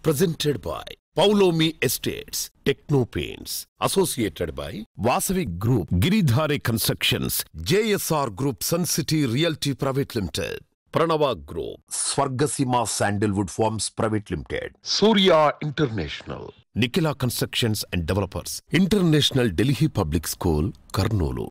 Presented by Paulomi Estates, Techno Paints, associated by Vasavi Group, Giridhare Constructions, JSR Group, Sun City Realty Private Limited, Pranava Group, Swargasima Sandalwood Farms Private Limited, Surya International, Nikhila Constructions and Developers, International Delhi Public School, Karnoolu.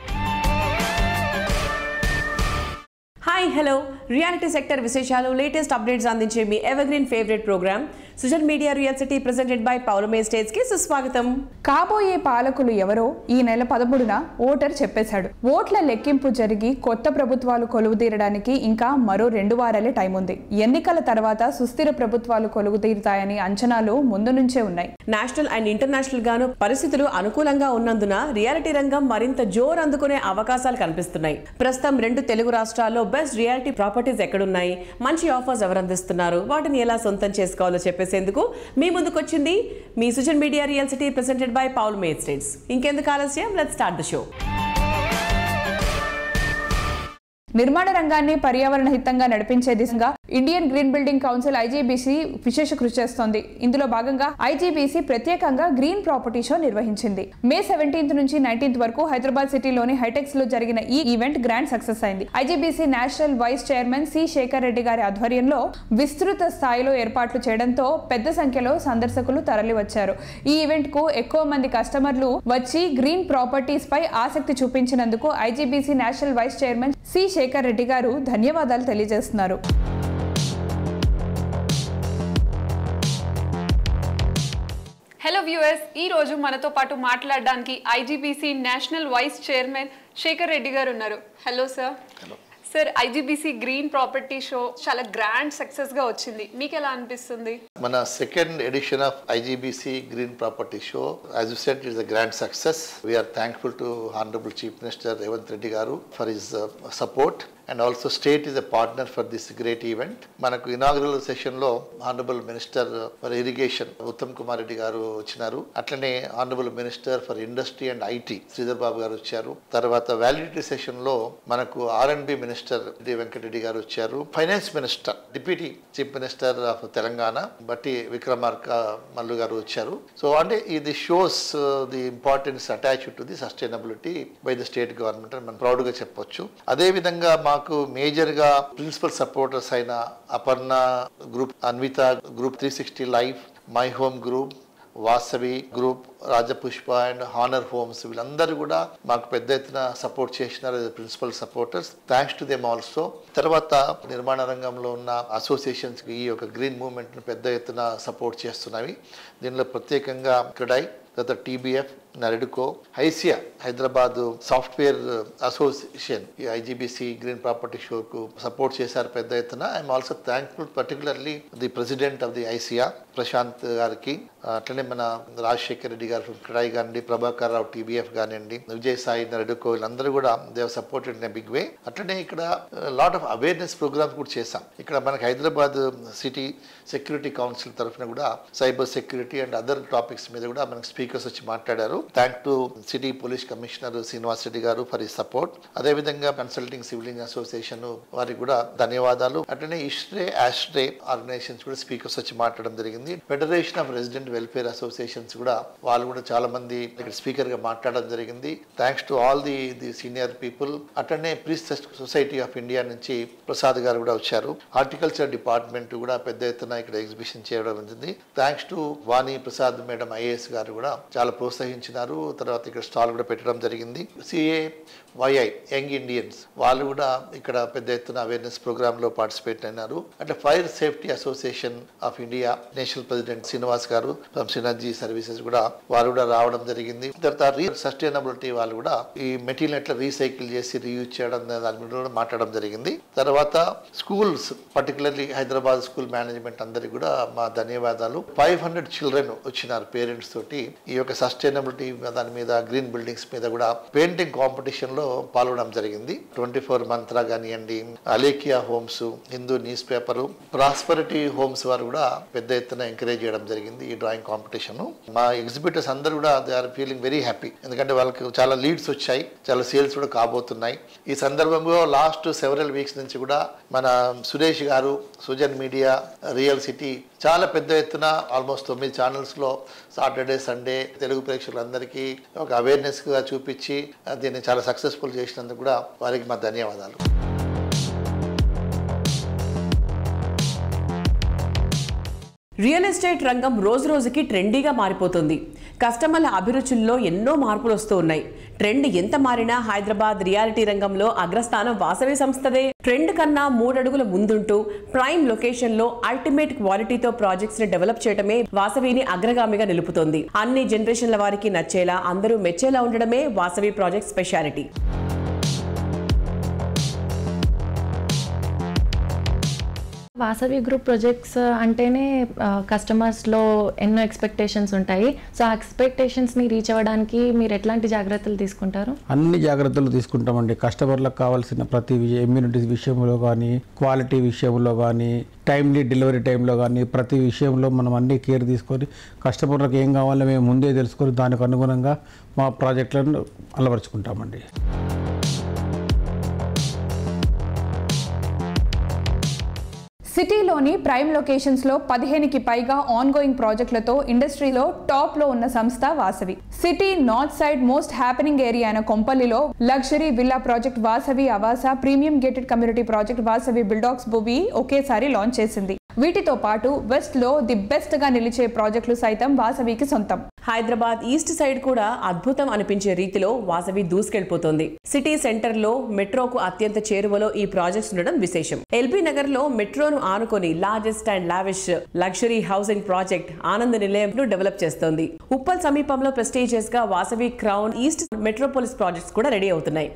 Hi hello reality sector విశేషాలు latest updates అందించే మీ evergreen favourite programme Sujan media real city presented by Poulomi estates కి సుస్వాగతం. కాబోయే పాలకులు ఎవరో ఈ నెల 13న ఓటర్ చెప్పేశాడు. ఓట్ల లెక్కింపు జరిగి కొత్త ప్రభుత్వాలు కొలువుదీరడానికి ఇంకా మరో 2 వారాలే టైం ఉంది. ఎన్నికల తర్వాత సుస్థిర ప్రభుత్వాలు కొలువుదీరుతాయని అంచనాలు ముందు నుంచే ఉన్నాయి. నేషనల్ అండ్ ఇంటర్నేషనల్ గాను పరిస్థితులు అనుకూలంగా ఉన్నందున రియాలిటీ రంగం మరింత జోరు అందుకునే అవకాశాలు కనిపిస్తున్నాయి. ప్రస్తుతం 2 తెలుగు రాష్ట్రాల్లో బెస్ట్ రియాలిటీ ప్రాపర్టీస్ ఎక్కడున్నాయి, మంచి ఆఫర్స్ ఎవరు అందిస్తున్నారు, వాటిని ఎలా సొంతం చేసుకోవాలో చెప్పేసేందుకు మీ ముందుకు వచ్చింది మీ Sujan media real city presented by Poulomi estates. ఇంకెందుకు ఆలస్యం, లెట్స్ స్టార్ట్ ద షో. నిర్మాణ రంగాన్ని పర్యావరణ హితంగా నడిపించే దిశగా Indian green building council IGBC విశేష కృషి చేస్తోంది. ఇందులో భాగంగా ఐజీబీసీ ప్రత్యేకంగా గ్రీన్ ప్రాపర్టీ షో నిర్వహించింది. మే 17 నుంచి 19 వరకు హైదరాబాద్ సిటీలోని హైటెక్స్ లో జరిగిన ఈ ఈవెంట్ గ్రాండ్ సక్సెస్ అయింది. IGBC national vice chairman C Shekhar Reddy గారి ఆధ్వర్యంలో విస్తృత స్థాయిలో ఏర్పాట్లు చేయడంతో పెద్ద సంఖ్యలో సందర్శకులు తరలివచ్చారు. ఈ ఈవెంట్ కు ఎక్కువ మంది కస్టమర్లు వచ్చి గ్రీన్ ప్రాపర్టీస్ పై ఆసక్తి చూపించినందుకు IGBC national vice chairman C Shekhar Reddy garu ధన్యవాదాలు తెలియజేస్తున్నారు. హలో వ్యూవర్స్, ఈ రోజు మనతో పాటు మాట్లాడడానికి IGBC national vice chairman Shekhar Reddy గారు ఉన్నారు. Hello sir. Sir, IGBC green property show చాలా గ్రాండ్ సక్సెస్ గా వచ్చింది. మీకు ఎలా అనిపిస్తుంది? మన second edition of IGBC green property show, as you said, it's a grand success. We are thankful to Honorable Chief Minister Revanth Reddy garu for his support, and also state is a partner for this great event. మనకు inaugural session లో honourable minister for irrigation Uttam Kumar Reddy garu వచ్చినారు. అట్లనే honourable minister for industry and IT Sridhar Babu garu వచ్చారు. తర్వాత validity session లో మనకు ఆర్ఎండ్బి minister D Venkatareddy గారు వచ్చారు. Finance minister deputy chief minister of Telangana బట్టి విక్రమార్క మల్లు గారు వచ్చారు. సో అంటే ఇది shows the importance attached to the sustainability by the state government అని మనం ప్రౌడ్ గా చెప్పొచ్చు. అదే విధంగా మాకు మేజర్ గా ప్రిన్సిపల్ సపోర్టర్స్ అయిన Aparna group, Anvita group, 360 life, my home group, Vasavi group, Rajapushpa and honer homes, వీళ్ళందరూ కూడా మాకు పెద్ద ఎత్తున సపోర్ట్ చేసినారు principal supporters. Thanks to them also. తర్వాత నిర్మాణ రంగంలో ఉన్న అసోసియేషన్స్ ఈ యొక్క గ్రీన్ మూవ్మెంట్ ను పెద్ద ఎత్తున సపోర్ట్ చేస్తున్నవి. దీనిలో ప్రత్యేకంగా క్రెడై, తర్వాత TBF, NAREDCO, HYSEA Hyderabad software association ఈ ఐజీబీసీ గ్రీన్ ప్రాపర్టీ షోకు సపోర్ట్ చేశారు పెద్ద ఎత్తున. I'm also thankful particularly the president of the HYSEA Prashanth గారికి, అట్లనే మన రాజశేఖర్ రెడ్డి గారు క్రెడై కానివ్వండి, ప్రభాకర్ రావు టీబీఎఫ్ కానివ్వండి, విజయ్ సాయి, నరెడ్కో, వీళ్ళందరూ కూడా they have supported in a big way. అట్లనే ఇక్కడ లాట్ ఆఫ్ అవేర్నెస్ ప్రోగ్రామ్స్ కూడా చేశాం. ఇక్కడ మనకి హైదరాబాద్ సిటీ సెక్యూరిటీ కౌన్సిల్ తరఫున కూడా cyber security and other topics మీద కూడా మనకి స్పీకర్స్ వచ్చి మాట్లాడారు. Thank to city police commissioner Srinivas Reddy గారు ఫర్ హిస్ సపోర్ట్. అదేవిధంగా కన్సల్టింగ్ సివిలింగ్ అసోసియేషన్ వారికి కూడా ధన్యవాదాలు. అట్లనే ఇస్ట్రే, ఆస్ట్రే ఆర్గనైజేషన్స్ కూడా స్పీకర్స్ వచ్చి మాట్లాడడం జరిగింది. Federation of resident welfare associations కూడా వాళ్ళు కూడా చాలా మంది ఇక్కడ స్పీకర్ గా మాట్లాడడం జరిగింది. Thanks to all the senior people. అట్లనే ప్రీస్ సొసైటీ ఆఫ్ ఇండియా నుంచి ప్రసాద్ గారు కూడా వచ్చారు. హార్టికల్చర్ డిపార్ట్మెంట్ కూడా పెద్ద ఎత్తున ఇక్కడ ఎగ్జిబిషన్ చేయడం జరిగింది. Thanks to Vani Prasad madam IAS గారు కూడా చాలా ప్రోత్సహించినారు. తర్వాత ఇక్కడ స్టాల్ కూడా పెట్టడం జరిగింది. సిఏవైఐ యంగ్ ఇండియన్స్ వాళ్ళు కూడా ఇక్కడ పెద్ద ఎత్తున అవేర్నెస్ ప్రోగ్రామ్ లో పార్టిసిపేట్ అయినారు. అంటే fire safety association of India national president Srinivas గారు ఫ్రమ్ సినర్జీ సర్వీసెస్ కూడా వారు కూడా రావడం జరిగింది. తర్వాత సస్టైనబిలిటీ వాళ్ళు కూడా ఈ మెటీరియల్ ఎట్లా రీసైకిల్ చేసి రీయూజ్ చేయడం దాని మీద కూడా మాట్లాడడం జరిగింది. తర్వాత schools, particularly Hyderabad school management అందరికి కూడా మా ధన్యవాదాలు. 500 చిల్డ్రన్ వచ్చినారు పేరెంట్స్ తోటి ఈ యొక్క సస్టైనబిలిటీ దాని మీద, గ్రీన్ బిల్డింగ్స్ మీద కూడా పెయింటింగ్ కాంపిటీషన్ లో పాల్గొనడం జరిగింది. 24 మంత్రా కానివ్వండి, Alekhya homes, Hindu news paper, prosperity homes వారు కూడా పెద్ద ఎత్తున ఎంకరేజ్ చేయడం జరిగింది ఈ డ్రాయింగ్ కాంపిటీషన్. మా ఎగ్జిబిటర్స్ అందరూ కూడా they are feeling very happy. ఎందుకంటే వాళ్ళకి చాలా లీడ్స్ వచ్చాయి, చాలా సేల్స్ కూడా కాబోతున్నాయి. ఈ సందర్భంలో లాస్ట్ సెవరల్ వీక్స్ నుంచి కూడా మన సురేష్ గారు సుజన్ మీడియా రియల్ సిటీ చాలా పెద్ద ఎత్తున ఆల్మోస్ట్ 9 ఛానల్స్లో సాటర్డే సండే తెలుగు ప్రేక్షకులందరికీ ఒక అవేర్నెస్గా చూపించి దీన్ని చాలా సక్సెస్ఫుల్ చేసినందుకు కూడా వారికి మా ధన్యవాదాలు. రియల్ ఎస్టేట్ రంగం రోజు రోజుకి ట్రెండీగా మారిపోతుంది. కస్టమర్ల అభిరుచుల్లో ఎన్నో మార్పులు వస్తూ ఉన్నాయి. ట్రెండ్ ఎంత మారినా హైదరాబాద్ రియాలిటీ రంగంలో అగ్రస్థానం వాసవి సంస్థదే. ట్రెండ్ కన్నా 3 అడుగుల ముందుంటూ ప్రైమ్ లొకేషన్లో అల్టిమేట్ క్వాలిటీతో ప్రాజెక్ట్స్ ని డెవలప్ చేయడమే వాసవిని అగ్రగామిగా నిలుపుతోంది. అన్ని జనరేషన్ల వారికి నచ్చేలా, అందరూ మెచ్చేలా ఉండడమే Vasavi project speciality. Vasavi group projects అంటేనే కస్టమర్స్లో ఎన్నో ఎక్స్పెక్టేషన్స్ ఉంటాయి. సో ఆ ఎక్స్పెక్టేషన్స్ని రీచ్ అవ్వడానికి మీరు ఎట్లాంటి జాగ్రత్తలు తీసుకుంటారు? అన్ని జాగ్రత్తలు తీసుకుంటామండి. కస్టమర్లకు కావాల్సిన ప్రతి ఇమ్యూనిటీ విషయంలో కానీ, క్వాలిటీ విషయంలో కానీ, టైమ్లీ డెలివరీ టైంలో కానీ ప్రతి విషయంలో మనం అన్ని కేర్ తీసుకొని కస్టమర్లకు ఏం కావాలో మేము ముందే తెలుసుకొని దానికి అనుగుణంగా మా ప్రాజెక్టులను అలవరుచుకుంటామండి. సిటీలోని ప్రైమ్ లొకేషన్స్లో 15కి పైగా ఆన్గోయింగ్ ప్రాజెక్టులతో ఇండస్ట్రీలో టాప్లో ఉన్న సంస్థ Vasavi. City north side most happening area అయిన కొంపల్లిలో luxury villa project Vasavi Avasa, premium gated community project Vasavi బిల్డాక్స్ భూమి ఒకేసారి లాంచ్ చేసింది. వీటితో పాటు వెస్ట్ లో ది బెస్ట్ గా నిలిచే ప్రాజెక్టులు సైతం వాసవికి సొంతం. హైదరాబాద్ ఈస్ట్ సైడ్ కూడా అద్భుతం అనిపించే రీతిలో వాసవి దూసుకెళ్లిపోతోంది. సిటీ సెంటర్ లో మెట్రోకు అత్యంత చేరువలో ఈ ప్రాజెక్ట్స్ ఉండడం విశేషం. ఎల్బీ నగర్ లో మెట్రోను ఆనుకొని largest and lavish luxury housing project Anand నిలయం ను డెవలప్ చేస్తోంది. ఉప్పల్ సమీపంలో ప్రెస్టీజియస్ గా Vasavi crown east Metropolis projects కూడా రెడీ అవుతున్నాయి.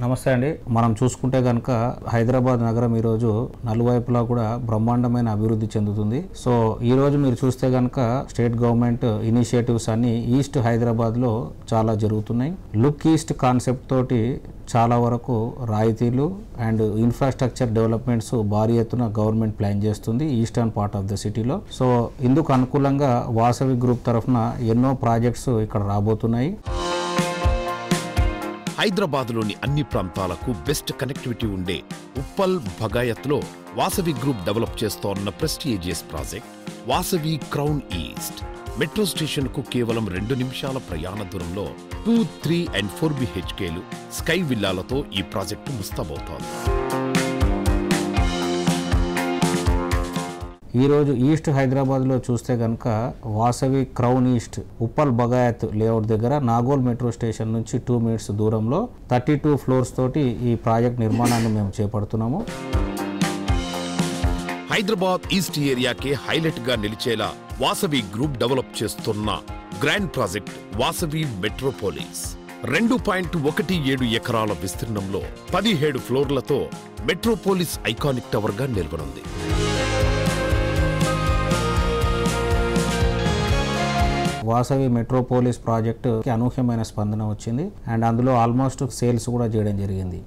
నమస్తే అండి. మనం చూసుకుంటే కనుక హైదరాబాద్ నగరం ఈరోజు నలువైపులా కూడా బ్రహ్మాండమైన అభివృద్ధి చెందుతుంది. సో ఈరోజు మీరు చూస్తే కనుక స్టేట్ గవర్నమెంట్ ఇనిషియేటివ్స్ అన్ని ఈస్ట్ హైదరాబాద్లో చాలా జరుగుతున్నాయి. లుక్ ఈస్ట్ కాన్సెప్ట్ తోటి చాలా వరకు రాయితీలు అండ్ ఇన్ఫ్రాస్ట్రక్చర్ డెవలప్మెంట్స్ భారీ ఎత్తున గవర్నమెంట్ ప్లాన్ చేస్తుంది ఈస్టర్న్ పార్ట్ ఆఫ్ ద సిటీలో. సో ఇందుకు అనుకూలంగా వాసవి గ్రూప్ తరఫున ఎన్నో ప్రాజెక్ట్స్ ఇక్కడ రాబోతున్నాయి. హైదరాబాద్లోని అన్ని ప్రాంతాలకు బెస్ట్ కనెక్టివిటీ ఉండే ఉప్పల్ భగాయత్లో వాసవి గ్రూప్ డెవలప్ చేస్తోన్న prestigious project Vasavi crown east. Metro station కు కేవలం 2 నిమిషాల ప్రయాణ దూరంలో 2, 3 and 4 BHKలు స్కై విల్లాలతో ఈ ప్రాజెక్టు ముస్తాబవుతోంది. ఈరోజు ఈస్ట్ హైదరాబాద్లో చూస్తే కనుక Vasavi crown east Uppal Bagayat layout దగ్గర నాగోల్ మెట్రో స్టేషన్ నుంచి 2 minutes దూరంలో 32 floors తోటి ఈ ప్రాజెక్ట్ నిర్మాణాన్ని మేము చేపడుతున్నాము. హైదరాబాద్ ఈస్ట్ ఏరియాకే హైలైట్ గా నిలిచేలా వాసవి గ్రూప్ డెవలప్ చేస్తున్న గ్రాండ్ ప్రాజెక్ట్ వాసవి మెట్రోపోలిస్ 2.17 ఎకరాల విస్తీర్ణంలో 17 ఫ్లోర్లతో మెట్రోపోలిస్ ఐకానిక్ టవర్ గా నిలవనుంది. వాసవి మెట్రోపోలిస్ ప్రాజెక్టుకి అనూహ్యమైన స్పందన వచ్చింది అండ్ అందులో ఆల్మోస్ట్ సేల్స్ కూడా చేయడం జరిగింది.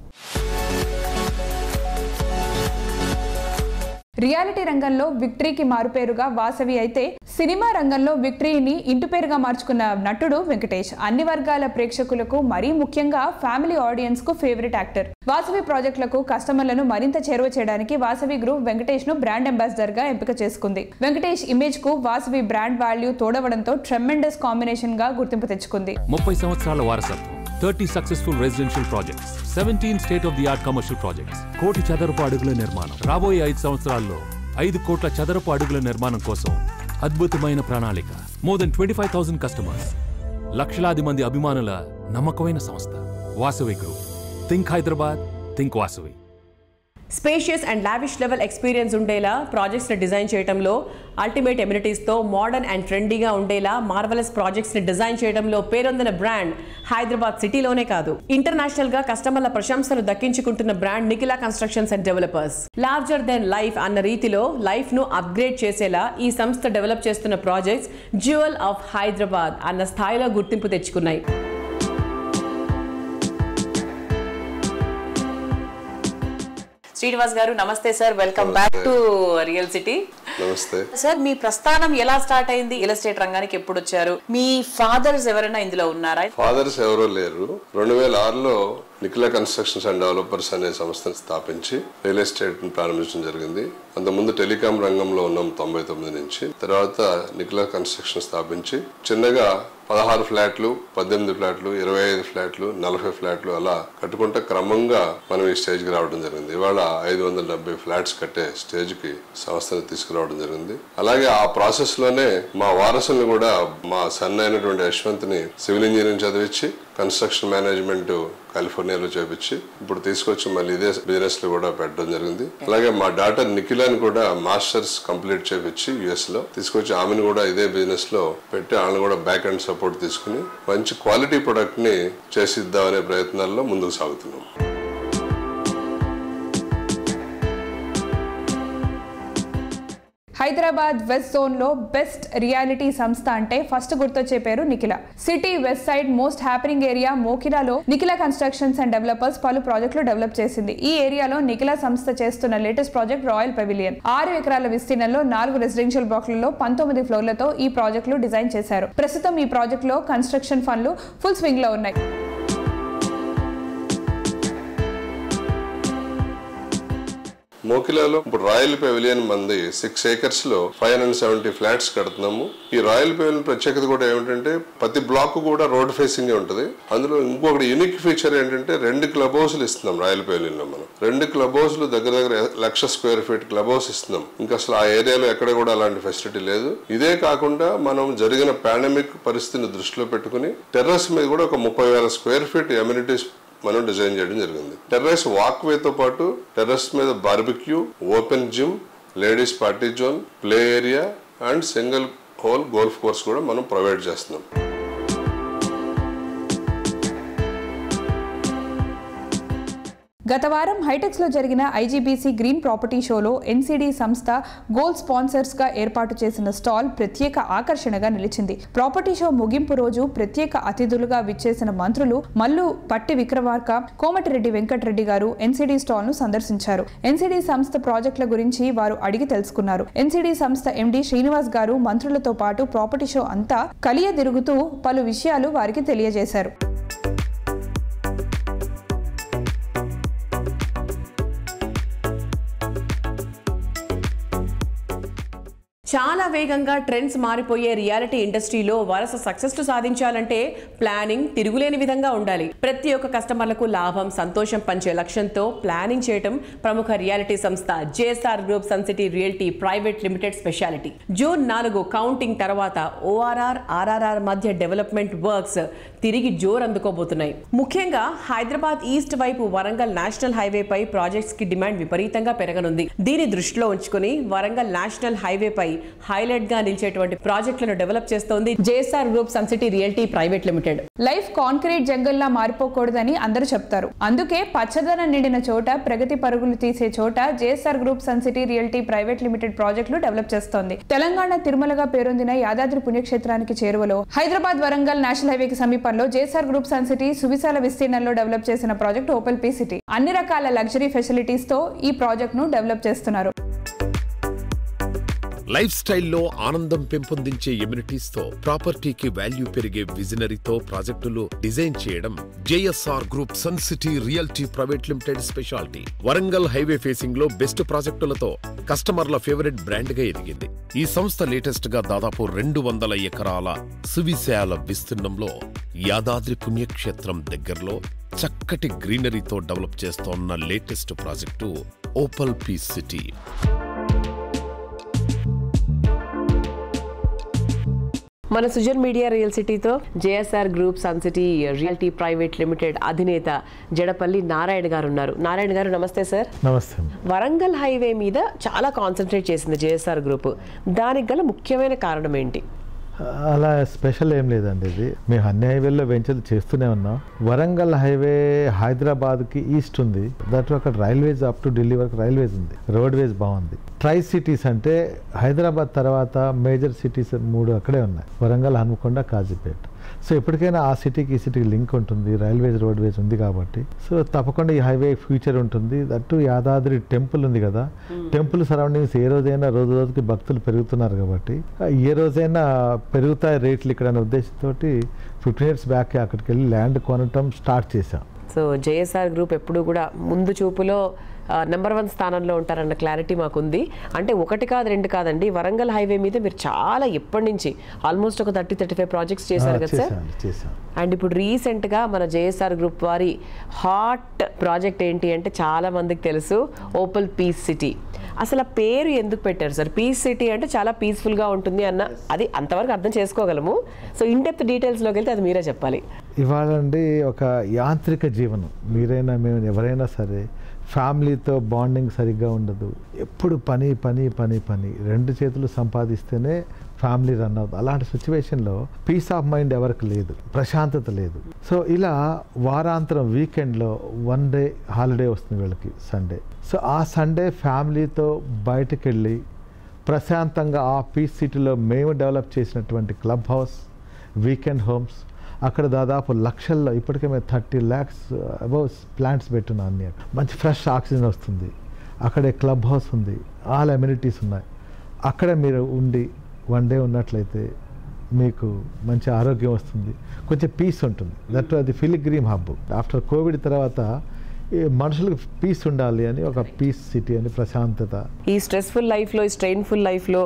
రియాలిటీ రంగంలో విక్టరీకి మారుపేరుగా వాసవి అయితే సినిమా రంగంలో విక్టరీని ఇంటిపేరుగా మార్చుకున్న నటుడు వెంకటేష్. అన్ని వర్గాల ప్రేక్షకులకు మరీ ముఖ్యంగా ఫ్యామిలీ ఆడియన్స్ కు ఫేవరెట్ యాక్టర్. వాసవి ప్రాజెక్టులకు కస్టమర్లను మరింత చేరువ చేయడానికి వాసవి గ్రూప్ వెంకటేష్ ను బ్రాండ్ అంబాసిడర్ గా ఎంపిక చేసుకుంది. వెంకటేష్ ఇమేజ్ కు వాసవి బ్రాండ్ వాల్యూ తోడవడంతో ట్రెమెండస్ కాంబినేషన్ గా గుర్తింపు తెచ్చుకుంది. 30 సంవత్సరాల వారసత్వం, 30 successful residential projects, 17 state-of-the-art commercial projects, 1 కోటి చదరపు అడుగుల నిర్మాణం. రాబోయే 5 సంవత్సరాల్లో 5 కోట్ల చదరపు అడుగుల నిర్మాణం కోసం అద్భుతమైన ప్రణాళిక. More than 25,000 customers, లక్షలాది మంది అభిమానుల నమ్మకమైన సంస్థ Vasavi group. Think Hyderabad, think Vasavi. Spacious and lavish level experience ఉండేలా ప్రాజెక్ట్స్ ని డిజైన్ చేయడంలో, అల్టిమేట్ ఎమ్యూనిటీస్ తో మోడర్న్ అండ్ ట్రెండీగా ఉండేలా మార్వెలస్ ప్రాజెక్ట్స్ ని డిజైన్ చేయడంలో పేరొందిన బ్రాండ్ హైదరాబాద్ సిటీలోనే కాదు, ఇంటర్నేషనల్ గా కస్టమర్ల ప్రశంసలు దక్కించుకుంటున్న brand Nikhila constructions and developers. Larger than life అన్న రీతిలో లైఫ్ ను అప్గ్రేడ్ చేసేలా ఈ సంస్థ డెవలప్ చేస్తున్న ప్రాజెక్ట్స్ జ్యువెల్ ఆఫ్ హైదరాబాద్ అన్న స్థాయిలో గుర్తింపు తెచ్చుకున్నాయి. శ్రీనివాస్ గారు నమస్తే sir, welcome back to real city. నమస్తే సార్, మీ ప్రస్థానం ఎలా స్టార్ట్ అయింది? రియల్ ఎస్టేట్ రంగానికి ఎప్పుడు వచ్చారు? మీ ఫాదర్స్ ఎవరైనా ఇందులో ఉన్నారా? ఫాదర్స్ ఎవరో లేరు. 2006లో నిఖిలా కన్స్ట్రక్షన్స్ అండ్ డెవలపర్స్ అనే సంస్థను స్థాపించి రియల్ ఎస్టేట్ ప్రారంభించడం జరిగింది. అంతకుముందు టెలికాం రంగంలో ఉన్నాం 99 నుంచి. తర్వాత నిఖిలా కన్స్ట్రక్షన్ స్థాపించి చిన్నగా 16 ఫ్లాట్లు, 18 ఫ్లాట్లు, 25 ఫ్లాట్లు, 40 ఫ్లాట్లు అలా కట్టుకుంటే క్రమంగా మనం ఈ స్టేజ్కి రావడం జరిగింది. ఇవాళ 570 ఫ్లాట్స్ కట్టే స్టేజ్కి సంస్థను తీసుకురావడం జరిగింది. అలాగే ఆ ప్రాసెస్ లోనే మా వారసుల్ని కూడా మా సన్ అయినటువంటి యశ్వంత్ని సివిల్ ఇంజనీరింగ్ చదివించి కన్స్ట్రక్షన్ మేనేజ్మెంట్ కాలిఫోర్నియాలో చేపించి ఇప్పుడు తీసుకొచ్చి మళ్ళీ ఇదే బిజినెస్ లో కూడా పెట్టడం జరిగింది. అలాగే మా డాటర్ నిఖిలాని కూడా మాస్టర్స్ కంప్లీట్ చేపించి యుఎస్ లో తీసుకొచ్చి ఆమెను కూడా ఇదే బిజినెస్ లో పెట్టి ఆమెను కూడా బ్యాక్ అండ్ సపోర్ట్ తీసుకుని మంచి క్వాలిటీ ప్రొడక్ట్ ని చేసిద్దామనే ప్రయత్నాల్లో ముందుకు సాగుతున్నాం. హైదరాబాద్ వెస్ట్ జోన్ లో బెస్ట్ రియాలిటీ సంస్థ అంటే ఫస్ట్ గుర్తొచ్చే పేరు Nikhila. City west side most happening area మోకిలాలో నిఖిలా కన్స్ట్రక్షన్స్ అండ్ డెవలపర్స్ పలు ప్రాజెక్టులు డెవలప్ చేసింది. ఈ ఏరియాలో నిఖిలా సంస్థ చేస్తున్న లేటెస్ట్ ప్రాజెక్ట్ రాయల్ పెవిలియన్. 6 ఎకరాల విస్తీర్ణంలో 4 రెసిడెన్షియల్ బ్లాక్లలో 19 ఫ్లోర్లతో ఈ ప్రాజెక్టులు డిజైన్ చేశారు. ప్రస్తుతం ఈ ప్రాజెక్ట్ లో కన్స్ట్రక్షన్ పనులు ఫుల్ స్వింగ్ లో ఉన్నాయి. మోకిలాలో ఇప్పుడు రాయల్ పెవిలియన్ మంది 6 acres లో 570 ఫ్లాట్స్ కడుతున్నాము. ఈ రాయల్ పెవిలియన్ ప్రత్యేకత కూడా ఏమిటంటే ప్రతి బ్లాక్ కూడా రోడ్ ఫేసింగ్ ఉంటుంది. అందులో ఇంకొకటి యూనిక్ ఫీచర్ ఏంటంటే 2 క్లబ్ హౌస్లు ఇస్తున్నాం రాయల్ పెవిలియన్ లో. మనం 2 క్లబ్ హౌస్లు దగ్గర 1,00,000 స్క్వేర్ ఫీట్ క్లబ్ హౌస్ ఇస్తున్నాం. ఇంకా అసలు ఆ ఏరియాలో ఎక్కడ కూడా అలాంటి ఫెసిలిటీ లేదు. ఇదే కాకుండా మనం జరిగిన పాండమిక్ పరిస్థితిని దృష్టిలో పెట్టుకుని టెర్రస్ మీద కూడా ఒక 30,000 స్క్వేర్ ఫీట్ అమ్యూనిటీస్ మనం డిజైన్ చేయడం జరిగింది. టెర్రస్ వాక్ వేతో పాటు టెర్రస్ మీద barbecue, open gym, ladies party zone, play area and single whole golf course కూడా మనం ప్రొవైడ్ చేస్తున్నాం. గత వారం హైటెక్స్ లో జరిగిన ఐజీబీసీ గ్రీన్ ప్రాపర్టీ షోలో ఎన్సీడీ సంస్థ గోల్డ్ స్పాన్సర్స్ గా ఏర్పాటు చేసిన స్టాల్ ప్రత్యేక ఆకర్షణగా నిలిచింది. ప్రాపర్టీ షో ముగింపు రోజు ప్రత్యేక అతిథులుగా విచ్చేసిన మంత్రులు మల్లు పట్టి విక్రమార్క, కోమటిరెడ్డి వెంకటరెడ్డి గారు ఎన్సీడీ స్టాల్ ను సందర్శించారు. ఎన్సీడీ సంస్థ ప్రాజెక్టుల గురించి వారు అడిగి తెలుసుకున్నారు. ఎన్సీడీ సంస్థ ఎండీ శ్రీనివాస్ గారు మంత్రులతో పాటు ప్రాపర్టీ షో అంతా కలియదిరుగుతూ పలు విషయాలు వారికి తెలియజేశారు. చాలా వేగంగా ట్రెండ్స్ మారిపోయే రియాలిటీ ఇండస్ట్రీలో వరుస సక్సెస్లు సాధించాలంటే ప్లానింగ్ తిరుగులేని విధంగా ఉండాలి. ప్రతి ఒక్క కస్టమర్లకు లాభం, సంతోషం పంచే లక్ష్యంతో ప్లానింగ్ చేయటం ప్రముఖ రియాలిటీ సంస్థ JSR group sun city realty private limited speciality. June 4 counting తర్వాత ఓఆర్ఆర్, ఆర్ఆర్ఆర్ మధ్య డెవలప్మెంట్ వర్క్స్ తిరిగి జోరు అందుకోబోతున్నాయి. ముఖ్యంగా హైదరాబాద్ ఈస్ట్ వైపు వరంగల్ నేషనల్ హైవేపై ప్రాజెక్ట్స్ కి డిమాండ్ విపరీతంగా పెరగనుంది. దీని దృష్టిలో ఉంచుకుని వరంగల్ నేషనల్ హైవేపై హైలైట్ గా నిలిచేటువంటి ప్రాజెక్టులను డెవలప్ చేస్తోంది JSR group sun city realty private limited. Life concrete జంగల్లా మారిపోకూడదని అందరూ చెప్తారు. అందుకే పచ్చదనం నిండిన చోట, ప్రగతి పరుగులు తీసే చోట JSR group sun city realty private limited ప్రాజెక్టులు డెవలప్ చేస్తోంది. తెలంగాణ తిరుమలగా పేరొందిన యాదాద్రి పుణ్యక్షేత్రానికి చేరువలో హైదరాబాద్ వరంగల్ నేషనల్ హైవేకి సమీపంలో జేఎస్ఆర్ గ్రూప్ సన్ సిటీ సువిశాల విస్తీర్ణంలో డెవలప్ చేసిన ప్రాజెక్ట్ ఓపెల్ పీ సిటీ. అన్ని రకాల లగ్జరీ ఫెసిలిటీస్ తో ఈ ప్రాజెక్ట్ ను డెవలప్ చేస్తున్నారు. లైఫ్ స్టైల్లో ఆనందం పెంపొందించే ఎమ్యూనిటీస్ తో ప్రాపర్టీకి వాల్యూ పెరిగే విజనరీతో ప్రాజెక్టులు డిజైన్ చేయడం JSR group sun city realty private limited speciality. Warangal highway facing లో బెస్ట్ ప్రాజెక్టులతో కస్టమర్ల ఫేవరెట్ బ్రాండ్ గా ఎదిగింది. ఈ సంస్థ లేటెస్ట్ గా దాదాపు 200 ఎకరాల సువిశాల విస్తీర్ణంలో యాదాద్రి పుణ్యక్షేత్రం దగ్గరలో చక్కటి గ్రీనరీతో డెవలప్ చేస్తోన్న latest project opal P city. మన సుజన్ మీడియా రియల్ సిటీతో JSR group sun city realty private limited అధినేత జడపల్లి నారాయణ గారు ఉన్నారు. నారాయణ గారు నమస్తే సార్. నమస్తే. వరంగల్ హైవే మీద చాలా కాన్సన్ట్రేట్ చేసింది జేఎస్ఆర్ గ్రూప్. దానికి గల ముఖ్యమైన కారణం ఏంటి? అలా స్పెషల్ ఏం లేదండి. ఇది మేము అన్ని హైవేల్లో వెంచర్లు చేస్తూనే ఉన్నాం. వరంగల్ హైవే హైదరాబాద్కి ఈస్ట్ ఉంది. దాంట్లో అక్కడ రైల్వేస్ అప్ టు ఢిల్లీ వరకు రైల్వేస్ ఉంది. రోడ్వేస్ బాగుంది. ట్రై సిటీస్ అంటే హైదరాబాద్ తర్వాత మేజర్ సిటీస్ 3 అక్కడే ఉన్నాయి: వరంగల్, హన్మకొండ, కాజీపేట. సో ఎప్పటికైనా ఆ సిటీకి ఈ సిటీకి లింక్ ఉంటుంది, రైల్వేస్ రోడ్వేస్ ఉంది కాబట్టి సో తప్పకుండా ఈ హైవే ఫ్యూచర్ ఉంటుంది. దట్టు యాదాద్రి టెంపుల్ ఉంది కదా, టెంపుల్ సరౌండింగ్స్ ఏ రోజైనా రోజు రోజుకి భక్తులు పెరుగుతున్నారు కాబట్టి ఏ రోజైనా పెరుగుతాయి రేట్లు ఇక్కడ అనే ఉద్దేశంతో 15 years బ్యాక్ అక్కడికి వెళ్ళి ల్యాండ్ కొనటం స్టార్ట్ చేశాం. సో జేఎస్ఆర్ గ్రూప్ ఎప్పుడు కూడా ముందు చూపులో నెంబర్ 1 స్థానంలో ఉంటారన్న క్లారిటీ మాకుంది. అంటే 1 కాదు 2 కాదండి, వరంగల్ హైవే మీద మీరు చాలా ఎప్పటి నుంచి ఆల్మోస్ట్ ఒక 30-35 ప్రాజెక్ట్స్ చేశారు కదా సార్. అండ్ ఇప్పుడు రీసెంట్గా మన జేఎస్ఆర్ గ్రూప్ వారి హాట్ ప్రాజెక్ట్ ఏంటి అంటే చాలా మందికి తెలుసు, ఓపల్ పీస్ సిటీ. అసలు ఆ పేరు ఎందుకు పెట్టారు సార్? పీస్ సిటీ అంటే చాలా పీస్ఫుల్గా ఉంటుంది అన్న, అది అంతవరకు అర్థం చేసుకోగలము. సో ఇన్ డెప్త్ డీటెయిల్స్లోకి వెళ్తే అది మీరే చెప్పాలి. ఇవాళ అండి ఒక యాంత్రిక జీవనం, మీరైనా మేము ఎవరైనా సరే ఫ్యామిలీతో బాండింగ్ సరిగ్గా ఉండదు. ఎప్పుడు పని పని పని పని, 2 చేతులు సంపాదిస్తేనే ఫ్యామిలీ రన్ అవుతుంది. అలాంటి సిచ్యువేషన్లో పీస్ ఆఫ్ మైండ్ ఎవరికి లేదు, ప్రశాంతత లేదు. సో ఇలా వారాంతరం వీకెండ్లో 1 day హాలిడే వస్తుంది వీళ్ళకి, సండే. సో ఆ సండే ఫ్యామిలీతో బయటకు వెళ్ళి ప్రశాంతంగా ఆ పీస్ సిటీలో మేము డెవలప్ చేసినటువంటి క్లబ్ హౌస్, వీకెండ్ హోమ్స్, అక్కడ దాదాపు లక్షల్లో ఇప్పటికే మేము 30 lakhs అబౌవ్ ప్లాంట్స్ పెట్టున్నాం. అన్ని మంచి ఫ్రెష్ ఆక్సిజన్ వస్తుంది. అక్కడే క్లబ్ హౌస్ ఉంది, ఆల్ అమ్యూనిటీస్ ఉన్నాయి. అక్కడే మీరు ఉండి 1 day ఉన్నట్లయితే మీకు మంచి ఆరోగ్యం వస్తుంది, కొంచెం పీస్ ఉంటుంది. దట్ అది పిల్గ్రిమ్ హబ్. ఆఫ్టర్ కోవిడ్ తర్వాత మనుషులకు పీస్ ఉండాలి అని ఒక పీస్ సిటీ అని, ప్రశాంతత. ఈ స్ట్రెస్ఫుల్ లైఫ్లో, ఈ స్ట్రెయిన్ఫుల్ లైఫ్లో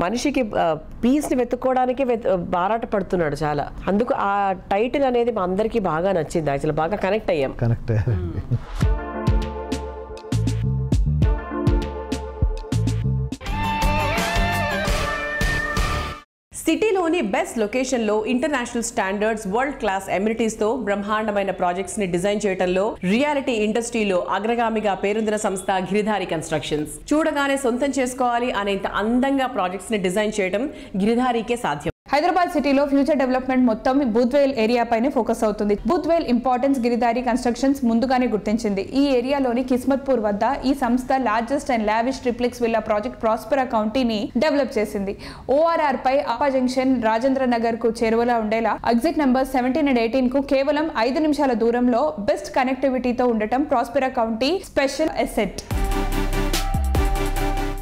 మనిషికి పీస్ని వెతుక్కోవడానికి బారాట పడుతున్నాడు చాలా. అందుకు ఆ టైటిల్ అనేది మా అందరికీ బాగా నచ్చింది, యాక్చువల్లీ బాగా కనెక్ట్ అయ్యాం. సిటీలోని బెస్ట్ లొకేషన్లో ఇంటర్నేషనల్ స్టాండర్డ్స్, వరల్డ్ క్లాస్ ఎమ్యూనిటీస్తో బ్రహ్మాండమైన ప్రాజెక్ట్స్ ని డిజైన్ చేయడంలో రియాలిటీ ఇండస్ట్రీలో అగ్రగామిగా పేరొందిన సంస్థ గిరిధారి కన్స్ట్రక్షన్స్. చూడగానే సొంతం చేసుకోవాలి అనేంత అందంగా ప్రాజెక్ట్స్ ని డిజైన్ చేయడం గిరిధారికే సాధ్యం. హైదరాబాద్ సిటీలో ఫ్యూచర్ డెవలప్మెంట్ మొత్తం బూత్వేల్ ఏరియా పైనే ఫోకస్ అవుతుంది. బూత్వేల్ ఇంపార్టెన్స్ గిరిధారి కన్స్ట్రక్షన్స్ ముందుగానే గుర్తించింది. ఈ ఏరియాలోని కిస్మత్పూర్ వద్ద ఈ సంస్థ largest and lavish triplex villa project prospera కౌంటీని డెవలప్ చేసింది. ORR పై అప్పా జంక్షన్, రాజేంద్ర నగర్ కు చేరువలో ఉండేలా ఎగ్జిట్ నెంబర్ 17 and 18 కు కేవలం 5 నిమిషాల దూరంలో బెస్ట్ కనెక్టివిటీతో ఉండటం Prospera county special asset.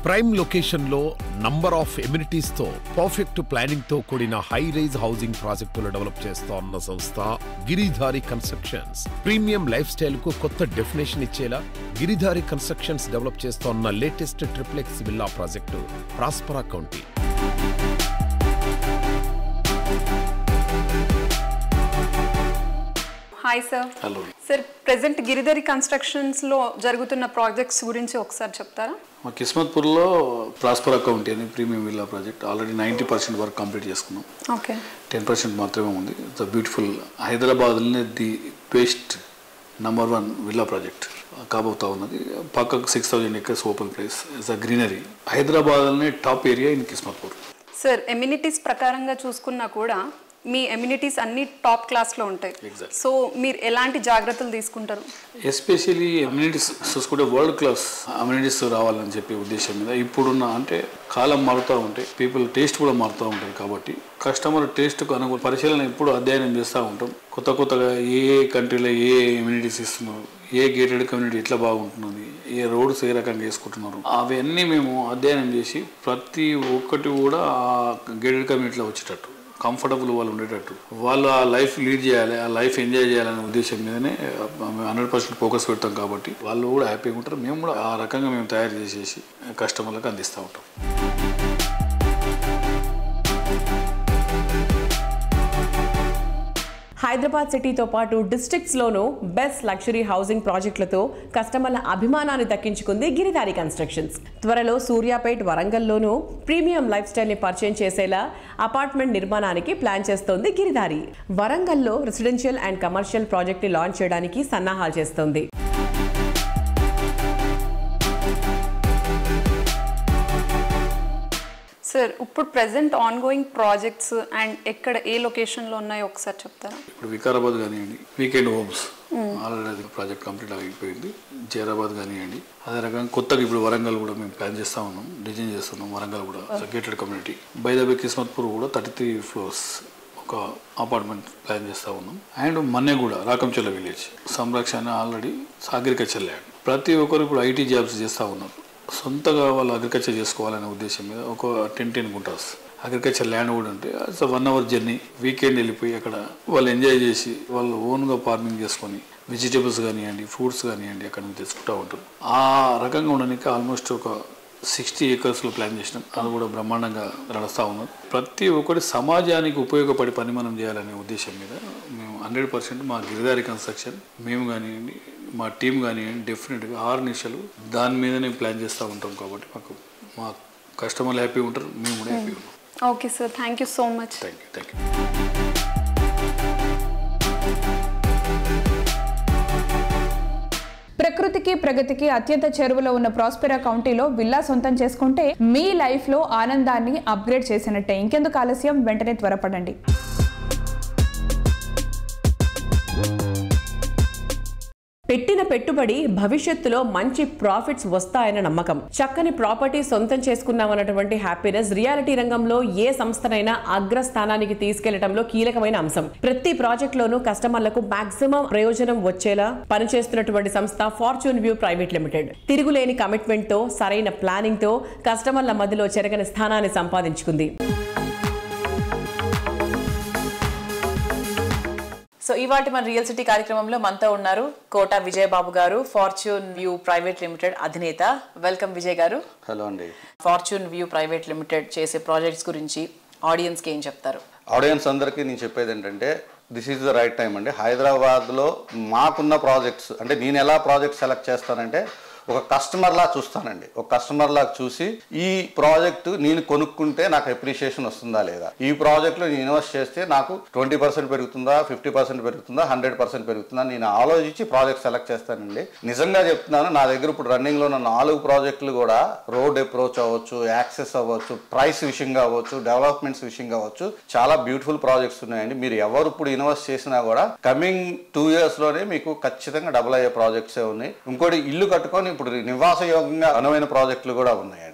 Prime లొకేషన్లో నంబర్ ఆఫ్ ఎమ్యూనిటీస్ తో పర్ఫెక్ట్ ప్లానింగ్ తో కూడిన హై రైజ్ హౌసింగ్ ప్రాజెక్టులు డెవలప్ చేస్తోన్న సంస్థ Giridhari constructions. Premium life style కు కొత్త డెఫినేషన్ ఇచ్చేలా గిరిధారి కన్స్ట్రక్షన్స్ డెవలప్ చేస్తోన్న latest triplex villa project Prospera county. Hi sir. Hello sir. Present Giridhari constructions లో జరుగుతున్న ప్రాజెక్ట్స్ గురించి ఒకసారి చెప్తారా? మా కిస్మత్పూర్లో ప్రాస్పెరా కౌంటీ అని ప్రీమియం విల్లా ప్రాజెక్ట్ ఆల్రెడీ 90% వరకు కంప్లీట్ చేసుకున్నాం. ఓకే. 10% మాత్రమే ఉంది. It's beautiful. హైదరాబాద్లోనే the best number 1 villa project కాబోతా ఉన్నది. పక్కకు 6000 acres open place, it's greenery. హైదరాబాద్లోనే top area in Kismatpur. Sir, amenities ప్రకారంగా చూసుకున్నా కూడా మీ ఎమ్యూనిటీస్ అన్ని టాప్ క్లాస్లో ఉంటాయి. సో మీరు ఎలాంటి జాగ్రత్తలు తీసుకుంటారు? ఎస్పెషల్లీ ఎమ్యూనిటీస్ చూసుకుంటే వరల్డ్ క్లాస్ ఎమ్యూనిటీస్ రావాలని చెప్పే ఉద్దేశం మీద ఇప్పుడున్న అంటే కాలం మారుతూ ఉంటాయి, పీపుల్ టేస్ట్ కూడా మారుతూ ఉంటుంది. కాబట్టి కస్టమర్ టేస్ట్కు అనుకూల పరిశీలన ఎప్పుడు అధ్యయనం చేస్తూ ఉంటాం. కొత్తగా ఏ కంట్రీలో ఏ ఎమ్యూనిటీస్ ఇస్తున్నారు, ఏ గేటెడ్ కమ్యూనిటీ ఎట్లా బాగుంటున్నది, ఏ రోడ్స్ ఏ రకంగా వేసుకుంటున్నారు, అవన్నీ మేము అధ్యయనం చేసి ప్రతి ఒక్కటి కూడా ఆ గేటెడ్ కమ్యూనిటీలో వచ్చేటట్టు, కంఫర్టబుల్ వాళ్ళు ఉండేటట్టు, వాళ్ళు ఆ లైఫ్ లీడ్ చేయాలి, ఆ లైఫ్ ఎంజాయ్ చేయాలనే ఉద్దేశం మీదనే 100% ఫోకస్ పెడతాం. కాబట్టి వాళ్ళు కూడా హ్యాపీగా ఉంటారు, మేము కూడా ఆ రకంగా మేము తయారు చేసేసి కస్టమర్లకు అందిస్తూ ఉంటాం. హైదరాబాద్ సిటీతో పాటు డిస్ట్రిక్ట్స్లోనూ బెస్ట్ లగ్జరీ హౌసింగ్ ప్రాజెక్టులతో కస్టమర్ల అభిమానాన్ని దక్కించుకుంది గిరిధారి కన్స్ట్రక్షన్స్. త్వరలో సూర్యాపేట్, వరంగల్లోనూ ప్రీమియం లైఫ్ స్టైల్ని పరిచయం చేసేలా అపార్ట్మెంట్ నిర్మాణానికి ప్లాన్ చేస్తోంది గిరిధారి. వరంగల్లో రెసిడెన్షియల్ అండ్ కమర్షియల్ ప్రాజెక్ట్ని లాంచ్ చేయడానికి సన్నాహాలు చేస్తోంది. సార్, ఇప్పుడు present on going projects and ఎక్కడ ఏ లొకేషన్లో ఉన్నాయో ఒకసారి చెప్తారా? ఇప్పుడు వికారాబాద్ కానివ్వండి, weekend homes already project complete అయిపోయింది. జైరాబాద్ కానివ్వండి, అదే రకంగా కొత్తగా ఇప్పుడు వరంగల్ కూడా మేము ప్లాన్ చేస్తూ ఉన్నాం, డిజైన్ చేస్తున్నాం. వరంగల్ కూడా gated community. By the way Kismatpur కూడా 33 floors ఒక ఒక అపార్ట్మెంట్ ప్లాన్ చేస్తూ ఉన్నాం. అండ్ మన్నెగూడ రాకంచెల్ల విలేజ్ సంరక్షణ ఆల్రెడీ అగ్రికల్చర్ ల్యాండ్. ప్రతి ఒక్కరు ఇప్పుడు ఐటీ జాబ్స్ చేస్తూ ఉన్నారు. సొంతగా వాళ్ళు అగ్రికల్చర్ చేసుకోవాలనే ఉద్దేశం మీద ఒక 10 గుంటాస్ అగ్రికల్చర్ ల్యాండ్ కూడా ఉంటే 1 hour జర్నీ, వీకెండ్ వెళ్ళిపోయి అక్కడ వాళ్ళు ఎంజాయ్ చేసి వాళ్ళు ఓన్గా ఫార్మింగ్ చేసుకొని వెజిటేబుల్స్ కానివ్వండి, ఫ్రూట్స్ కానివ్వండి అక్కడ నుంచి తెచ్చుకుంటూ ఉంటారు. ఆ రకంగా ఉండడానికి ఆల్మోస్ట్ ఒక 60 acres ప్లాన్ చేసినాం. అది కూడా బ్రహ్మాండంగా నడుస్తూ ఉన్నారు. ప్రతి ఒక్కటి సమాజానికి ఉపయోగపడే పని మనం చేయాలనే ఉద్దేశం మీద మేము 100% మా గిరిదారి కన్స్ట్రక్షన్ మేము కానివ్వండి, మా టీం కానివ్వండి డెఫినెట్గా 6 నిమిషాలు దాని మీదనే ప్లాన్ చేస్తూ ఉంటాం. కాబట్టి మా కస్టమర్లు హ్యాపీ ఉంటారు, మేము కూడా హ్యాపీ ఉంటాం. Okay sir, thank you so much. Thank you. ప్రకృతికి ప్రగతికి అత్యంత చేరువలో ఉన్న ప్రాస్పెరా కౌంటీలో విల్లా సొంతం చేసుకుంటే మీ లైఫ్ లో ఆనందాన్ని అప్గ్రేడ్ చేసినట్టే. ఇంకెందుకు ఆలస్యం, వెంటనే త్వరపడండి. పెట్టిన పెట్టుబడి భవిష్యత్తులో మంచి ప్రాఫిట్స్ వస్తాయన్న నమ్మకం, చక్కని ప్రాపర్టీ సొంతం చేసుకున్నామన్నటువంటి హ్యాపీనెస్ రియాలిటీ రంగంలో ఏ సంస్థనైనా అగ్రస్థానానికి తీసుకెళ్లడంలో కీలకమైన అంశం. ప్రతి ప్రాజెక్ట్ లోనూ కస్టమర్లకు మాక్సిమం ప్రయోజనం వచ్చేలా పనిచేస్తున్నటువంటి సంస్థ ఫార్చ్యూన్ వ్యూ ప్రైవేట్ లిమిటెడ్. తిరుగులేని కమిట్మెంట్ తో, సరైన ప్లానింగ్ తో కస్టమర్ల మధ్యలో చెరగని స్థానాన్ని సంపాదించుకుంది. సో ఇవాటి మన రియల్ సిటీ కార్యక్రమంలో మనతో ఉన్నారు కోట విజయబాబు గారు, ఫార్చ్యూన్ వ్యూ ప్రైవేట్ లిమిటెడ్ అధినేత. వెల్కమ్ విజయ్ గారు. హలో అండి. ఫార్చ్యూన్ వ్యూ ప్రైవేట్ లిమిటెడ్ చేసే ప్రాజెక్ట్స్ గురించి ఆడియన్స్కి ఏం చెప్తారు? ఆడియన్స్ అందరికీ నేను చెప్పేది ఏంటంటే this is the right time అండి. హైదరాబాద్లో మాకున్న ప్రాజెక్ట్స్ అంటే నేను ఎలా ప్రాజెక్ట్ సెలెక్ట్ చేస్తానంటే ఒక కస్టమర్లా చూస్తానండి. ఒక కస్టమర్లా చూసి ఈ ప్రాజెక్టు నేను కొనుక్కుంటే నాకు అప్రిషియేషన్ వస్తుందా లేదా, ఈ ప్రాజెక్ట్లో నేను ఇన్వెస్ట్ చేస్తే నాకు 20% పెరుగుతుందా, 50% పెరుగుతుందా, 100% పెరుగుతుందా, నేను ఆలోచించి ప్రాజెక్ట్ సెలెక్ట్ చేస్తానండి. నిజంగా చెప్తున్నాను, నా దగ్గర ఇప్పుడు రన్నింగ్లో ఉన్న 4 ప్రాజెక్టులు కూడా రోడ్ అప్రోచ్ అవ్వచ్చు, యాక్సెస్ అవ్వచ్చు, ప్రైస్ విషయంగా అవ్వచ్చు, డెవలప్మెంట్స్ విషయంగా అవ్వచ్చు, చాలా బ్యూటిఫుల్ ప్రాజెక్ట్స్ ఉన్నాయండి. మీరు ఎవరు ఇప్పుడు ఇన్వెస్ట్ చేసినా కూడా కమింగ్ 2 yearsలోనే మీకు ఖచ్చితంగా డబుల్ అయ్యే ప్రాజెక్ట్సే ఉన్నాయి. ఇంకోటి ఇల్లు కట్టుకొని ఇప్పుడు నివాసయోగ్యంగా అనువైన ప్రాజెక్టులు కూడా ఉన్నాయండి.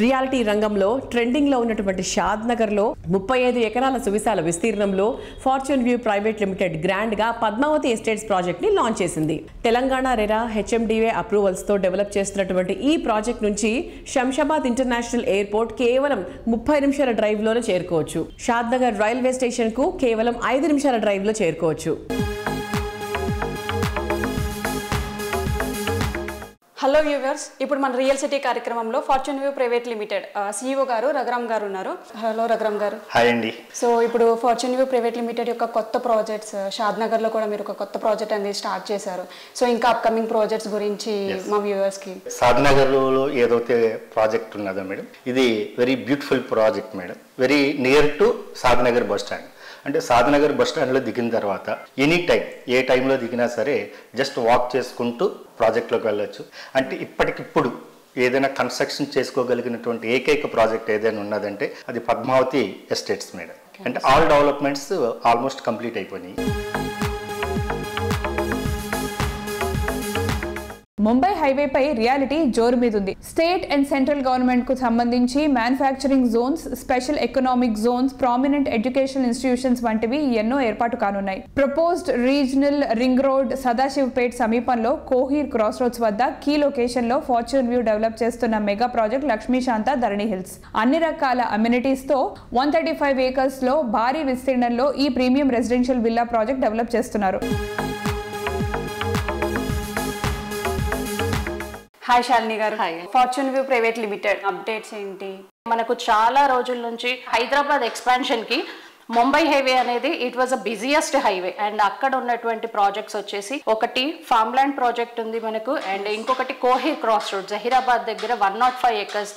రియాలిటీ రంగంలో ట్రెండింగ్ లో ఉన్నటువంటి షాద్ నగర్ లో 35 ఎకరాల సువిశాల విస్తీర్ణంలో fortune view private limited grand గా పద్మావతి ఎస్టేట్స్ ప్రాజెక్ట్ ని లాంచ్ చేసింది. తెలంగాణ రెరా హెచ్ఎండిఏ అప్రూవల్స్ తో డెవలప్ చేస్తున్నటువంటి ఈ ప్రాజెక్ట్ నుంచి శంషాబాద్ ఇంటర్నేషనల్ ఎయిర్పోర్ట్ కేవలం 30 నిమిషాల డ్రైవ్ లోనే చేరుకోవచ్చు. షాద్ నగర్ రైల్వే స్టేషన్ కు కేవలం 5 నిమిషాల డ్రైవ్ లో చేరుకోవచ్చు. హలో వ్యూవర్స్, ఇప్పుడు మన రియల్ సిటీ కార్యక్రమంలో fortune view private limited CEO గారు రఘురామ్ గారు ఉన్నారు. హలో రఘురామ్ గారు. హాయ్ అండి. సో ఇప్పుడు ఫార్చ్యూన్ వ్యూ ప్రైవేట్ లిమిటెడ్ యొక్క కొత్త ప్రాజెక్ట్స్ షాద్ నగర్లో కూడా మీరు ఒక కొత్త ప్రాజెక్ట్ అనేది స్టార్ట్ చేశారు. సో ఇంకా అప్కమింగ్ ప్రాజెక్ట్స్ గురించి మా వ్యూవర్స్కి. షాద్ నగర్లో ఏదైతే ప్రాజెక్ట్ ఉన్నదో మేడం, ఇది very beautiful project madam. Very near to Shad Nagar bus stand. అంటే షాద్ నగర్ బస్ స్టాండ్లో దిగిన తర్వాత ఎనీ టైం, ఏ టైంలో దిగినా సరే జస్ట్ వాక్ చేసుకుంటూ ప్రాజెక్ట్లోకి వెళ్ళొచ్చు. అంటే ఇప్పటికిప్పుడు ఏదైనా కన్స్ట్రక్షన్ చేసుకోగలిగినటువంటి ఏకైక ప్రాజెక్ట్ ఏదైనా ఉన్నదంటే అది పద్మావతి ఎస్టేట్స్ మేడం. అంటే ఆల్ డెవలప్మెంట్స్ ఆల్మోస్ట్ కంప్లీట్ అయిపోయినాయి. ముంబై హైవేపై రియాలిటీ జోరు మీదుంది. స్టేట్ అండ్ సెంట్రల్ గవర్నమెంట్ కు సంబంధించి manufacturing Jones, special economic zones, prominent educational institutions వంటివి ఎన్నో ఏర్పాటు కానున్నాయి. Proposed regional ring road Sadasivpet సమీపంలో కోహీర్ క్రాస్ రోడ్స్ వద్ద కీ లొకేషన్ లో ఫార్చ్యూన్ వ్యూ డెవలప్ చేస్తున్న మెగా ప్రాజెక్ట్ లక్ష్మీశాంత ధరణి హిల్స్. అన్ని రకాల అమ్యూనిటీస్ తో 135 acres లో భారీ విస్తీర్ణంలో ఈ premium residential villa project develop చేస్తున్నారు. హాయ్ శాలిని గారు. Fortune view private limited updates ఏంటి? మనకు చాలా రోజుల నుంచి హైదరాబాద్ ఎక్స్పాన్షన్ కి ముంబై హైవే అనేది it was a busiest highway. And అక్కడ ఉన్నటువంటి ప్రాజెక్ట్స్ వచ్చేసి ఒకటి ఫార్మ్ ల్యాండ్ ప్రాజెక్ట్ ఉంది మనకు, అండ్ ఇంకొకటి కోహీర్ క్రాస్ రోడ్ జహీరాబాద్ దగ్గర 105 acres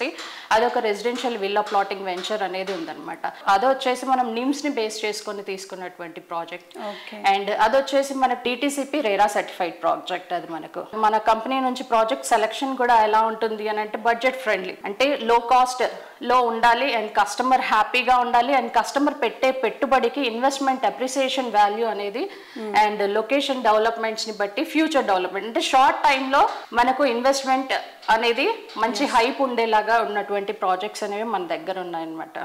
అదొక రెసిడెన్షియల్ విల్లా ప్లాటింగ్ వెంచర్ అనేది ఉందన్నమాట. అది వచ్చేసి మనం నిమ్స్ ని బేస్ చేసుకుని తీసుకున్నటువంటి ప్రాజెక్ట్. అండ్ అది వచ్చేసి మన టీటీసీపీ రేరా సర్టిఫైడ్ ప్రాజెక్ట్. అది మనకు మన కంపెనీ నుంచి ప్రాజెక్ట్ సెలెక్షన్ కూడా ఎలా ఉంటుంది అని అంటే బడ్జెట్ ఫ్రెండ్లీ, అంటే లో కాస్ట్ లో ఉండాలి అండ్ కస్టమర్ హ్యాపీగా ఉండాలి అండ్ కస్టమర్ పెట్టే పెట్టుబడికి ఇన్వెస్ట్మెంట్ అప్రిసియేషన్ వాల్యూ అనేది అండ్ లొకేషన్ డెవలప్మెంట్స్ ని బట్టి ఫ్యూచర్ డెవలప్మెంట్ అంటే షార్ట్ టైంలో మనకు ఇన్వెస్ట్మెంట్ అనేది మంచి హైప్ ఉండేలాగా ఉన్నటువంటి ప్రాజెక్ట్స్ అనేవి మన దగ్గర ఉన్నాయన్నమాట.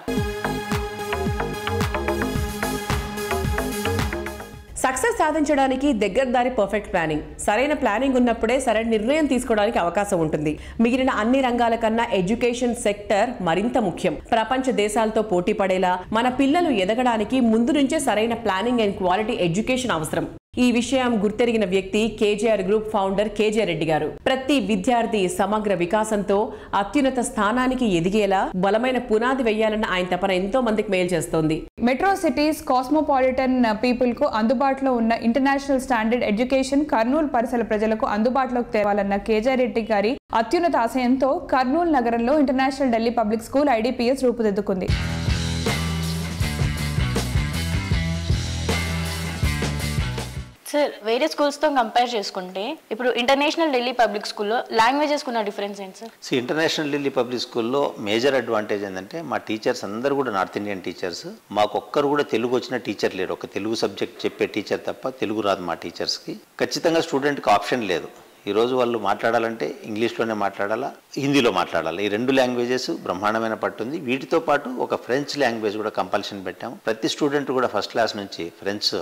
సక్సెస్ సాధించడానికి దగ్గర దారి పర్ఫెక్ట్ ప్లానింగ్. సరైన ప్లానింగ్ ఉన్నప్పుడే సరైన నిర్ణయం తీసుకోవడానికి అవకాశం ఉంటుంది. మిగిలిన అన్ని రంగాల కన్నా ఎడ్యుకేషన్ సెక్టర్ మరింత ముఖ్యం. ప్రపంచ దేశాలతో పోటీ పడేలా మన పిల్లలు ఎదగడానికి ముందు నుంచే సరైన ప్లానింగ్ అండ్ క్వాలిటీ ఎడ్యుకేషన్ అవసరం. ఈ విషయం గుర్తెరిగిన వ్యక్తి KGR group founder KJ Reddy గారు. ప్రతి విద్యార్థి సమగ్ర వికాసంతో అత్యున్నత స్థానానికి ఎదిగేలా బలమైన పునాది వేయాలన్న ఆయన తపన ఎంతో మందికి మేలు చేస్తోంది. మెట్రో సిటీస్ కాస్మోపాలిటన్ పీపుల్ కు అందుబాటులో ఉన్న ఇంటర్నేషనల్ స్టాండర్డ్ ఎడ్యుకేషన్ కర్నూలు పరిసర ప్రజలకు అందుబాటులోకి తేవాలన్న కేజే రెడ్డి గారి అత్యున్నత ఆశయంతో కర్నూలు నగరంలో international Delhi public school IDPS రూపుదిద్దుకుంది. సార్, వేరే స్కూల్స్తో కంపేర్ చేసుకుంటే ఇప్పుడు ఇంటర్నేషనల్ ఢిల్లీ పబ్లిక్ స్కూల్లో లాంగ్వేజెస్ ఉన్న డిఫరెన్స్ ఏంటి సార్? ఇంటర్నేషనల్ ఢిల్లీ పబ్లిక్ స్కూల్లో మేజర్ అడ్వాంటేజ్ ఏంటంటే మా టీచర్స్ అందరూ కూడా నార్త్ ఇండియన్ టీచర్స్. మాకు ఒక్కరు కూడా తెలుగు వచ్చిన టీచర్ లేరు. ఒక తెలుగు సబ్జెక్ట్ చెప్పే టీచర్ తప్ప తెలుగు రాదు మా టీచర్స్కి. ఖచ్చితంగా స్టూడెంట్కి ఆప్షన్ లేదు. ఈరోజు వాళ్ళు మాట్లాడాలంటే ఇంగ్లీష్లోనే మాట్లాడాలా, హిందీలో మాట్లాడాలి. ఈ 2 లాంగ్వేజెస్ బ్రహ్మాండమైన పట్టుంది. వీటితో పాటు ఒక ఫ్రెంచ్ లాంగ్వేజ్ కూడా కంపల్షన్ పెట్టాము. ప్రతి స్టూడెంట్ కూడా ఫస్ట్ క్లాస్ నుంచి ఫ్రెంచ్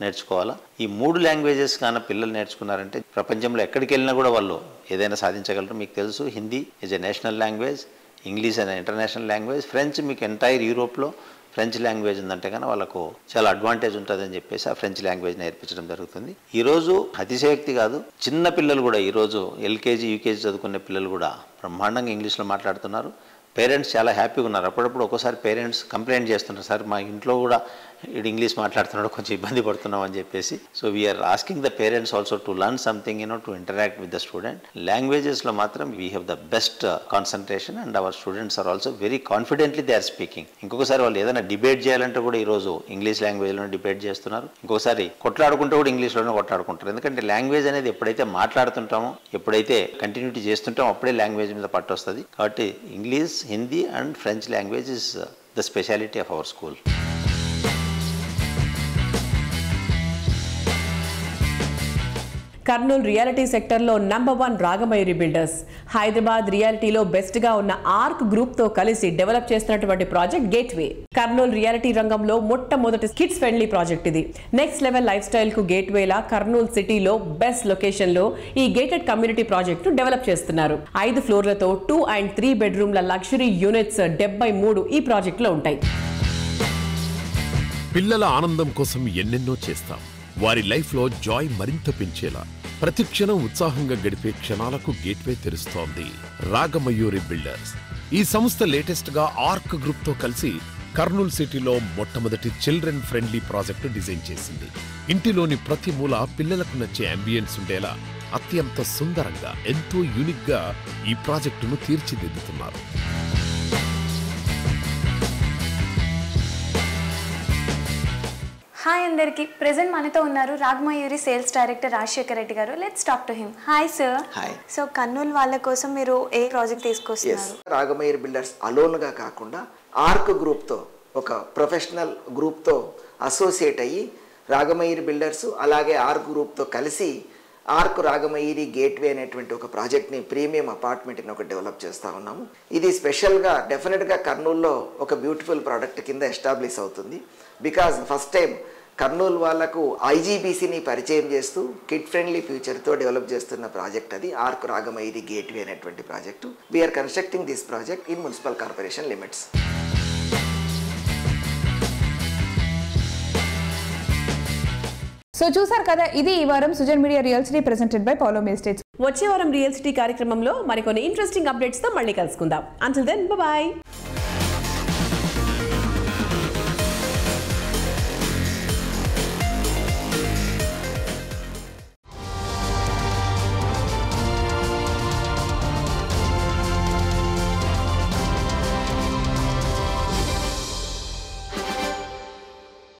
నేర్చుకోవాలా. ఈ 3 లాంగ్వేజెస్ కానీ పిల్లలు నేర్చుకున్నారంటే ప్రపంచంలో ఎక్కడికి వెళ్ళినా కూడా వాళ్ళు ఏదైనా సాధించగలరు. మీకు తెలుసు, Hindi is a national language, English అనే ఇంటర్నేషనల్ లాంగ్వేజ్, ఫ్రెంచ్ మీకు ఎంటైర్ యూరోప్లో ఫ్రెంచ్ లాంగ్వేజ్ ఉందంటే కానీ వాళ్ళకు చాలా అడ్వాంటేజ్ ఉంటుందని చెప్పేసి ఆ ఫ్రెంచ్ లాంగ్వేజ్ నేర్పించడం జరుగుతుంది. ఈరోజు అతిశయోక్తి కాదు, చిన్న పిల్లలు కూడా ఈరోజు LKG UKG చదువుకునే పిల్లలు కూడా బ్రహ్మాండంగా ఇంగ్లీష్లో మాట్లాడుతున్నారు. పేరెంట్స్ చాలా హ్యాపీగా ఉన్నారు. అప్పుడప్పుడు ఒక్కోసారి పేరెంట్స్ కంప్లైంట్ చేస్తున్నారు, సార్ మా ఇంట్లో కూడా ఇంగ్లీష్ మాట్లాడుతున్నాడు, కొంచెం ఇబ్బంది పడుతున్నాం అని చెప్పేసి. So we're asking the parents also to learn something to interact with the student. లాంగ్వేజెస్లో మాత్రం we have the best concentration and our students are also very confidently they are speaking. ఇంకొకసారి వాళ్ళు ఏదైనా డిబేట్ చేయాలంటే కూడా ఈరోజు ఇంగ్లీష్ లాంగ్వేజ్లోనే డిబేట్ చేస్తున్నారు. ఇంకొకసారి కొట్లాడుకుంటే కూడా ఇంగ్లీష్లోనే కొట్లాడుకుంటారు. ఎందుకంటే లాంగ్వేజ్ అనేది ఎప్పుడైతే మాట్లాడుతుంటామో, ఎప్పుడైతే కంటిన్యూటీ చేస్తుంటామో అప్పుడే లాంగ్వేజ్ మీద పట్టు వస్తుంది. కాబట్టి English, Hindi and French language is the speciality of our school. Kurnool reality సెక్టర్లో #1 రాగమయూరి బిల్డర్స్. హైదరాబాద్ రియాలిటీలో బెస్ట్ గా ఉన్న ఆర్క్ గ్రూప్ తో కలిసి డెవలప్ చేస్తున్నటువంటి ప్రాజెక్ట్ గేట్వే. కర్నూలు రియాలిటీ రంగంలో మొట్టమొదటి కిడ్స్ ఫ్రెండ్లీ ప్రాజెక్ట్ ఇది. నెక్స్ట్ లెవెల్ లైఫ్ స్టైల్ కు గేట్వేలా కర్నూలు సిటీలో బెస్ట్ లొకేషన్ లో ఈ గేటెడ్ కమ్యూనిటీ ప్రాజెక్ట్ ను డెవలప్ చేస్తున్నారు. 5 ఫ్లోర్లతో 2 and 3 బెడ్రూమ్ల లగ్జరీ యూనిట్స్ 73 ఈ ప్రాజెక్ట్ లో ఉంటాయి. పిల్లల ఆనందం కోసం ఎన్నెన్నో చేస్తాం. వారి లైఫ్లో జాయ్ మరింత పెంచేలా ప్రతి క్షణం ఉత్సాహంగా గడిపే క్షణాలకు గేట్వే తెరుస్తోంది రాగమయూరి బిల్డర్స్. ఈ సంస్థ లేటెస్ట్ గా ఆర్క్ గ్రూప్ తో కలిసి కర్నూలు సిటీలో మొట్టమొదటి చిల్డ్రన్ ఫ్రెండ్లీ ప్రాజెక్టు డిజైన్ చేసింది. ఇంటిలోని ప్రతి మూల పిల్లలకు నచ్చే అంబియన్స్ ఉండేలా అత్యంత సుందరంగా, ఎంతో యూనిక్ గా ఈ ప్రాజెక్టును తీర్చిదిద్దుతున్నారు. హాయ్ అందరికి. ప్రెజెంట్ మనతో ఉన్నారు రాగమయూరి సేల్స్ డైరెక్టర్ రాజశేఖర్ రెడ్డి గారు. Let's talk to him. Hi sir. Hi. So Kurnool వాళ్ళ కోసం మీరు ఏ ప్రాజెక్ట్ తీసుకొస్తున్నారు? రాగమయూరి బిల్డర్స్ అలోన్గా కాకుండా ఆర్క్ గ్రూప్తో, ఒక ప్రొఫెషనల్ గ్రూప్తో అసోసియేట్ అయ్యి రాగమయూరి బిల్డర్స్ అలాగే ఆర్క్ గ్రూప్తో కలిసి ఆర్క్ రాగమయూరి గేట్వే అనేటువంటి ఒక ప్రాజెక్ట్ని, ప్రీమియం అపార్ట్మెంట్ని ఒకటి డెవలప్ చేస్తూ ఉన్నాము. ఇది స్పెషల్గా డెఫినెట్గా కర్నూలులో ఒక బ్యూటిఫుల్ ప్రోడక్ట్ కింద ఎస్టాబ్లిష్ అవుతుంది. బికాజ్ ఫస్ట్ టైం కర్నూలు వాళ్లకు IGBCని పరిచయం చేస్తూ కిడ్ ఫ్రెండ్లీ ఫ్యూచర్తో డెవలప్ చేస్తున్న ప్రాజెక్ట్ అది ఆర్క్ రాగమయూరి గేట్వే అనేటువంటి project. We are constructing this project in municipal corporation limits. So చూసారు కదా, ఇది ఈ వారం Sujan media real city presented by Paulo Estates. వచ్చే వారం రియల్ సిటీ కార్యక్రమంలో మరికొన్ని ఇంట్రెస్టింగ్ అప్డేట్స్ తో మళ్ళీ కలుసుకుందాం. Until then, by.